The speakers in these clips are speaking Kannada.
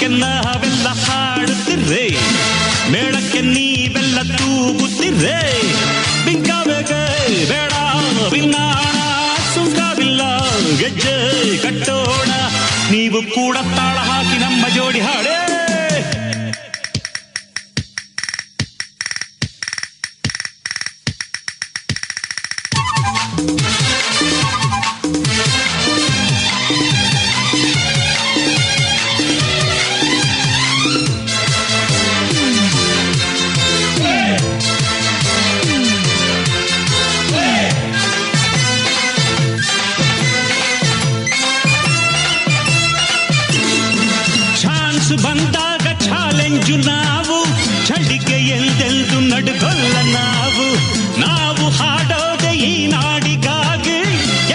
ತಾಳಕ್ಕೆ ನಾವೆಲ್ಲ ಹಾಡುತ್ತಿರ್ರೆ, ಮೇಳಕ್ಕೆ ನೀವೆಲ್ಲ ತೂಗುತ್ತಿರ್ರೆ. ಬಿಂಕಬೇಕೆ ಬೇಡ ವಿನ್ನಾಣ, ಸುಂಕವಿಲ್ಲ ಗೆಜ್ಜೆ ಕಟ್ಟೋಣ. ನೀವು ಕೂಡ ತಾಳ ಹಾಕಿ ನಮ್ಮ ಜೋಡಿ ಹಾಡೇ. ಬಂದಾಗ ಚಾಲೆಂಜು ನಾವು, ಚಳಿಗೆ ಎಂದೆಂದು ನಡುಗೊಲ್ಲ ನಾವು. ನಾವು ಹಾಡೋದೆ ಈ ನಾಡಿಗಾಗಿ,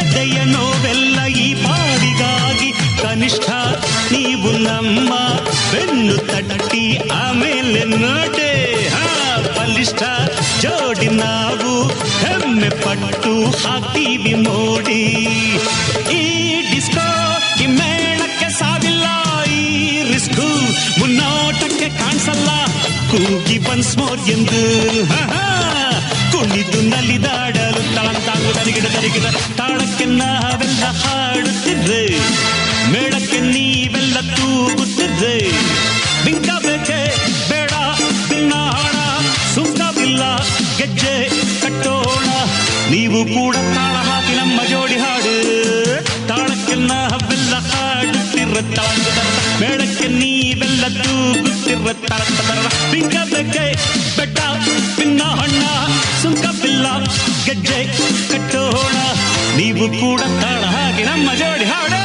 ಎದೆಯ ನೋವೆಲ್ಲ ಈ ಪಾಡಿಗಾಗಿ. ಕನಿಷ್ಠ ನೀವು ನಮ್ಮ ಬೆನ್ನು ತಟ್ಟಿ ಆಮೇಲೆ ನೋಡೆ. ಬಲಿಷ್ಠ ಜೋಡಿ ನಾವು ಹೆಮ್ಮೆ ಪಟ್ಟು ಹಾಕ್ತೀವಿ ಮೋಡಿ. ಈ ಡಿಸ್ಕೋ ಈ ಮೇಳಕ್ಕೆ ಸಾವಿಲ್ಲ, ಈ ರಿಸ್ಕು ಮುನ್ನೋಟಕ್ಕೆ ಕಾಣಿಸಲ್ಲ. ಕೂಗಿ ಒನ್ಸ್ ಮೋರ್ ಎಂದು ಕುಣಿದು ನಲಿದಾಡಲು ತಳಂತಾಂಗು ತರಿಗಿಡ ತಾಳಕ್ಕೆ ನಾವೆಲ್ಲ ಹಾಡುತ್ತಿದ್ದೆ, ಮೇಳಕ್ಕೆ ನೀವೆಲ್ಲ ತೂಗುತ್ತಿದ್ದೆ. ಬಿಂಕಬೇಕೆ ಬೇಡ ಬಿನ್ನಾಣ, ಸುಂಕವಿಲ್ಲ ಗೆಜ್ಜೆ ಕಟ್ಟೋಣ. ನೀವು ಕೂಡ ತಾಳ ಹಾಕಿ ನಮ್ಮ ಜೋಡಿ ಹಾಡು. ತಾಳಕ್ಕೆ ನಾವೆಲ್ಲ ಹಾಡುತ್ತಿರ್ರ ತಾಂಗದ, ಮೇಳಕ್ಕೆ ನೀವೆಲ್ಲ ತೂಗುತ್ತಿರ್ರ ತರ. ಬಿಂಕಬೇಕೆ ಬೆಟ್ಟ ಪಿನ್ನ ಹಣ್ಣ, ಸುಂಕವಿಲ್ಲ ಗೆಜ್ಜೆ ಕಟ್ಟೋಣ. ನೀವು ಕೂಡ ತಾಳ ಹಾಕಿ ನಮ್ಮ ಜೋಡಿ ಹಾಡು.